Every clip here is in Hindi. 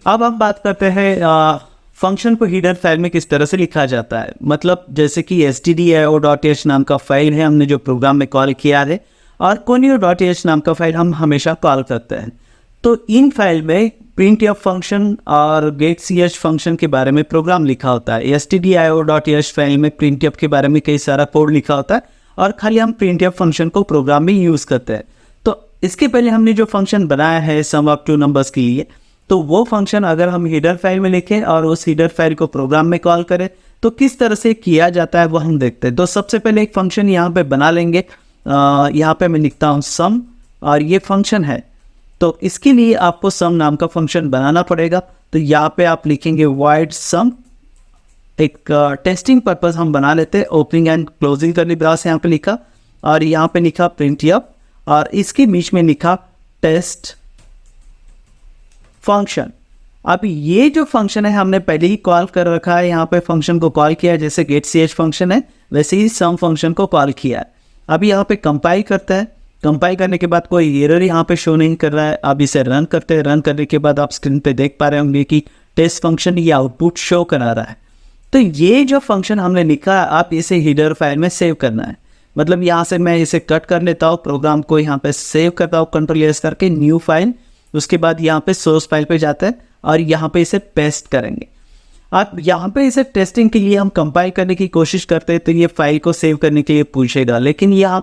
अब हम बात करते हैं फंक्शन को हीडर फाइल में किस तरह से लिखा जाता है। मतलब जैसे कि stdio.h नाम का फाइल है, हमने जो प्रोग्राम में कॉल किया है, और conio.h नाम का फाइल हम हमेशा कॉल करते हैं। तो इन फाइल में printf फंक्शन और getch फंक्शन के बारे में प्रोग्राम लिखा होता है। stdio.h फाइल में printf के बारे में कई सारा कोड लिखा होता है और खाली हम printf फंक्शन को प्रोग्राम में यूज़ करते हैं। तो इसके पहले हमने जो फंक्शन बनाया है सम ऑफ टू नंबर्स के लिए, तो वो फंक्शन अगर हम हीडर फाइल में लिखें और उस हीडर फाइल को प्रोग्राम में कॉल करें तो किस तरह से किया जाता है वो हम देखते हैं। तो सबसे पहले एक फंक्शन यहाँ पे बना लेंगे। यहाँ पे मैं लिखता हूँ सम, और ये फंक्शन है। तो इसके लिए आपको सम नाम का फंक्शन बनाना पड़ेगा। तो यहाँ पे आप लिखेंगे void sum। एक टेस्टिंग पर्पस हम बना लेते हैं, ओपनिंग एंड क्लोजिंग करली ब्रास यहाँ पे लिखा, और यहाँ पे लिखा printf, और इसके बीच में लिखा टेस्ट फंक्शन। अब ये जो फंक्शन है हमने पहले ही कॉल कर रखा है, यहाँ पे फंक्शन को कॉल किया है, जैसे getch फंक्शन है वैसे ही सम फंक्शन को कॉल किया है। अभी यहाँ पे कंपाइल करता है। कंपाइल करने के बाद कोई एरर यहाँ पे शो नहीं कर रहा है। अब इसे रन करते हैं। रन करने के बाद आप स्क्रीन पे देख पा रहे होंगे कि टेस्ट फंक्शन ये आउटपुट शो करा रहा है। तो ये जो फंक्शन हमने लिखा है आप इसे हीडर फाइल में सेव करना है। मतलब यहाँ से मैं इसे कट कर लेता हूँ, प्रोग्राम को यहाँ पे सेव करता हूँ Ctrl+S करके, न्यू फाइल, उसके बाद यहाँ पे सोर्स फाइल पे जाते हैं और यहाँ पे इसे पेस्ट करेंगे। आप यहाँ पे इसे टेस्टिंग के लिए हम कंपाइल करने की कोशिश करते हैं तो ये फाइल को सेव करने के लिए पूछेगा, लेकिन ये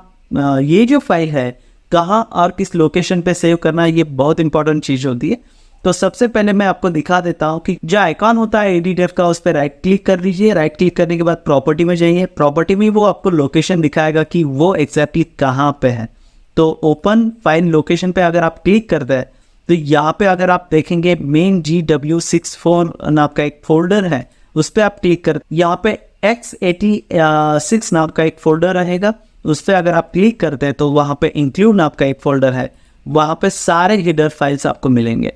जो फाइल है कहाँ और किस लोकेशन पे सेव करना है ये बहुत इंपॉर्टेंट चीज़ होती है। तो सबसे पहले मैं आपको दिखा देता हूँ कि जो आइकॉन होता है एडिटर का उस पर राइट क्लिक कर लीजिए। राइट क्लिक करने के बाद प्रॉपर्टी में जाइए। प्रॉपर्टी में वो आपको लोकेशन दिखाएगा कि वो एग्जैक्टली कहाँ पे है। तो ओपन फाइल लोकेशन पे अगर आप क्लिक करते हैं तो यहाँ पे अगर आप देखेंगे मेन GW64 नाम का एक फोल्डर है, उस पर आप क्लिक कर, यहाँ पे x86 नाम का एक फोल्डर रहेगा, उस पर अगर आप क्लिक करते हैं तो वहाँ पे इंक्लूड नाम का एक फोल्डर है, वहाँ पे सारे हीडर फाइल्स आपको मिलेंगे।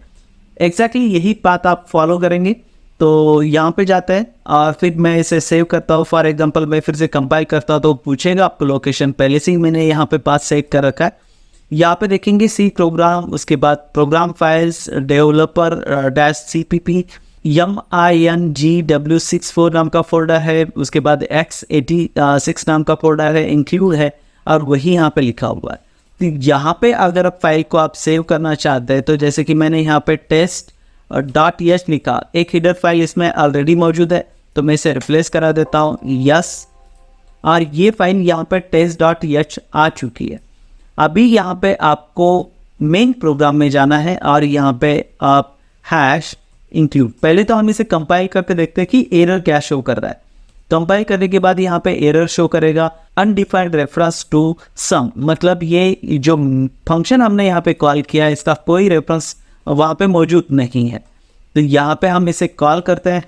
एग्जैक्टली यही बात आप फॉलो करेंगे। तो यहाँ पे जाते हैं और फिर मैं इसे सेव करता हूँ। फॉर एग्जांपल मैं फिर से कंपाइल करता हूँ तो पूछेगा आपको लोकेशन, पहले से ही मैंने यहाँ पे पाथ सेट कर रखा है। यहाँ पे देखेंगे सी प्रोग्राम, उसके बाद program files developer -cpp MINGW64 नाम का फोल्डर है, उसके बाद x86 नाम का फोल्डर है, इंक्लूड है, और वही यहाँ पे लिखा हुआ है। तो यहाँ पे अगर आप फाइल को आप सेव करना चाहते हैं तो जैसे कि मैंने यहाँ पे test.h लिखा, एक हीडर फाइल इसमें ऑलरेडी मौजूद है तो मैं इसे रिप्लेस करा देता हूँ यस, और ये फाइल यहाँ पे test.h आ चुकी है। अभी यहाँ पे आपको मेन प्रोग्राम में जाना है और यहाँ पे आप #include, पहले तो हम इसे कंपाइल करके देखते हैं कि एरर क्या शो कर रहा है। कंपाइल करने के बाद यहाँ पे एरर शो करेगा अनडिफाइंड रेफरेंस टू सम, मतलब ये जो फंक्शन हमने यहाँ पे कॉल किया है इसका कोई रेफरेंस वहाँ पे मौजूद नहीं है। तो यहाँ पे हम इसे कॉल करते हैं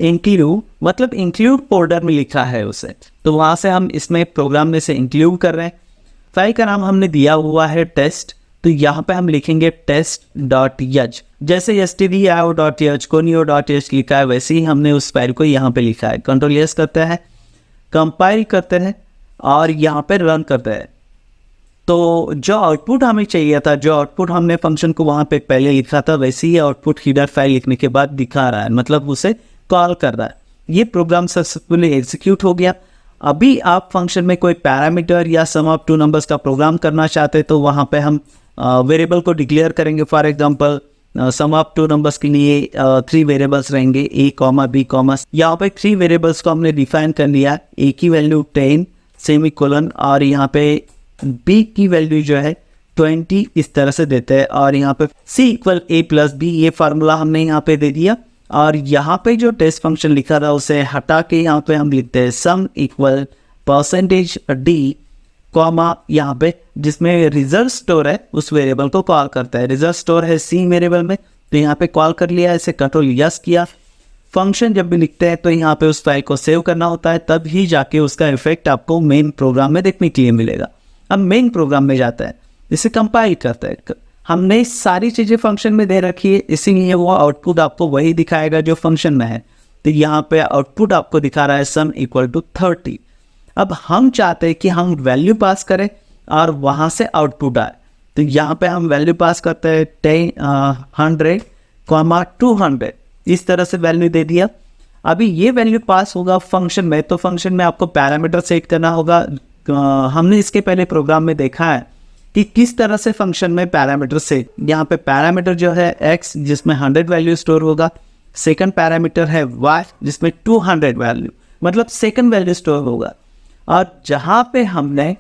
#include, मतलब इंक्लूड फोल्डर में लिखा है उसे, तो वहाँ से हम इसमें प्रोग्राम में से इंक्लूड कर रहे हैं। फाइल का नाम हमने दिया हुआ है टेस्ट, तो यहाँ पे हम लिखेंगे test.h, जैसे stdio.h conio.h लिखा है वैसे ही हमने उस फाइल को यहाँ पे लिखा है। Ctrl+S करते हैं, कंपाइल करते हैं और यहाँ पे रन करते हैं। तो जो आउटपुट हमें चाहिए था, जो आउटपुट हमने फंक्शन को वहाँ पे पहले लिखा था वैसे ही आउटपुट हीडर फाइल लिखने के बाद दिखा रहा है, मतलब उसे कॉल कर रहा है। ये प्रोग्राम सक्सेसफुली एग्जीक्यूट हो गया। अभी आप फंक्शन में कोई पैरामीटर या सम ऑफ टू नंबर्स का प्रोग्राम करना चाहते हैं तो वहाँ पे हम वेरिएबल को डिक्लेयर करेंगे। For example sum of two numbers के लिए 3 वेरिएबल्स रहेंगे, a, b, यहाँ पे 3 वेरिएबल्स को हमने डिफाइन कर लिया। a की वैल्यू 10 सेमीकोलन, और यहाँ पे b की वैल्यू जो है 20 इस तरह से देते हैं, और यहाँ पे c = a + b ये फार्मूला हमने यहाँ पे दे दिया। और यहाँ पे जो टेस्ट फंक्शन लिखा था उसे हटा के यहाँ पे हम लिखते हैं sum = %d, यहाँ पे जिसमें रिजल्ट स्टोर है उस वेरिएबल को कॉल करता है। रिजल्ट स्टोर है सी वेरिएबल में, तो यहाँ पे कॉल कर लिया, इसे Ctrl+S किया। फंक्शन जब भी लिखते हैं तो यहाँ पे उस फाइल को सेव करना होता है, तब ही जाके उसका इफेक्ट आपको मेन प्रोग्राम में देखने के लिए मिलेगा। अब मेन प्रोग्राम में जाता है, इसे कंपाइल करता है। हमने सारी चीज़ें फंक्शन में दे रखी है, इसीलिए वो आउटपुट आपको वही दिखाएगा जो फंक्शन में है। तो यहाँ पे आउटपुट आपको दिखा रहा है sum = 30। अब हम चाहते हैं कि हम वैल्यू पास करें और वहाँ से आउटपुट आए, तो यहाँ पे हम वैल्यू पास करते हैं 100 200 इस तरह से वैल्यू दे दिया। अभी ये वैल्यू पास होगा फंक्शन में, तो फंक्शन में आपको पैरामीटर सेट करना होगा। हमने इसके पहले प्रोग्राम में देखा है कि किस तरह से फंक्शन में पैरामीटर सेट, यहाँ पे पैरामीटर जो है x जिसमें 100 वैल्यू स्टोर होगा, सेकंड पैरामीटर है y जिसमें 200 वैल्यू मतलब सेकंड वैल्यू स्टोर होगा। और जहाँ पे हमने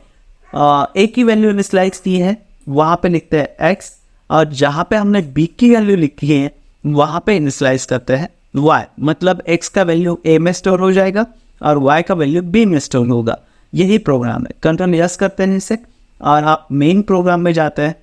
a की वैल्यू इनिशियलाइज की है वहाँ पे लिखते हैं x, और जहाँ पे हमने b की वैल्यू लिखी है वहाँ पे इनिशियलाइज करते हैं y, मतलब x का वैल्यू a में स्टोर हो जाएगा और y का वैल्यू b में स्टोर होगा। यही प्रोग्राम है। कंट्रोल यस करते हैं इसे और आप मेन प्रोग्राम में जाते हैं।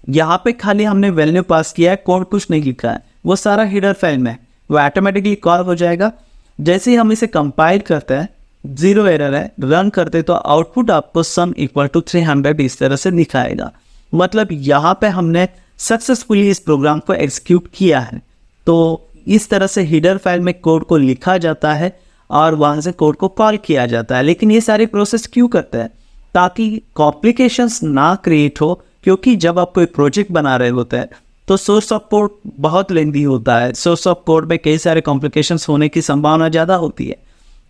यहाँ पे खाली हमने वैल्यू पास किया है, कोड कुछ नहीं लिखा है, वो सारा हेडर फाइल में वो ऑटोमेटिकली कॉल हो जाएगा। जैसे ही हम इसे कंपाइल करते हैं, 0 एरर है, रन करते तो आउटपुट आपको सम इक्वल टू 300 इस तरह से दिखाएगा। मतलब यहाँ पे हमने सक्सेसफुली इस प्रोग्राम को एग्जीक्यूट किया है। तो इस तरह से हेडर फाइल में कोड को लिखा जाता है और वहाँ से कोड को कॉल किया जाता है। लेकिन ये सारे प्रोसेस क्यों करते हैं? ताकि कॉम्प्लिकेशंस ना क्रिएट हो, क्योंकि जब आप कोई प्रोजेक्ट बना रहे होते हैं तो सोर्स ऑफ कोड बहुत लेंदी होता है। सोर्स ऑफ कोड में कई सारे कॉम्प्लिकेशंस होने की संभावना ज़्यादा होती है।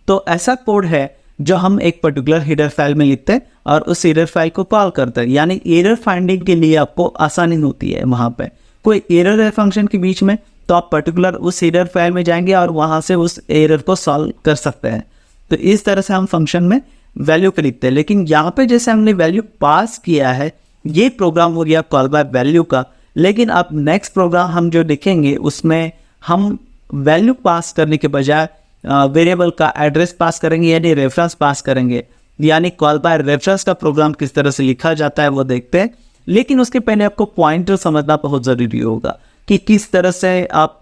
तो ऐसा कोड है जो हम एक पर्टिकुलर हेडर फाइल में लिखते हैं और उस हेडर फाइल को कॉल करते हैं, यानी एरर फाइंडिंग के लिए आपको आसानी होती है। वहाँ पे कोई एरर है फंक्शन के बीच में तो आप पर्टिकुलर उस हेडर फाइल में जाएंगे और वहाँ से उस एरर को सॉल्व कर सकते हैं। तो इस तरह से हम फंक्शन में वैल्यू को लिखते हैं। लेकिन यहाँ पे जैसे हमने वैल्यू पास किया है, ये प्रोग्राम हो गया कॉल बाय वैल्यू का। लेकिन अब नेक्स्ट प्रोग्राम हम जो लिखेंगे उसमें हम वैल्यू पास करने के बजाय वेरिएबल का एड्रेस पास करेंगे, यानी रेफरेंस पास करेंगे। यानी कॉल बाय रेफरेंस का प्रोग्राम किस तरह से लिखा जाता है वो देखते हैं। लेकिन उसके पहले आपको पॉइंटर समझना बहुत ज़रूरी होगा कि किस तरह से आप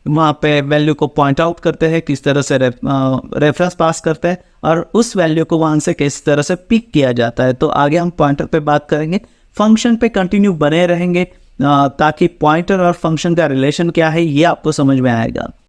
वहाँ पे वैल्यू को पॉइंट आउट करते हैं, किस तरह से रेफरेंस पास करते हैं और उस वैल्यू को वहाँ से किस तरह से पिक किया जाता है। तो आगे हम पॉइंटर पे बात करेंगे। फंक्शन पे कंटिन्यू बने रहेंगे ताकि पॉइंटर और फंक्शन का रिलेशन क्या है ये आपको समझ में आएगा।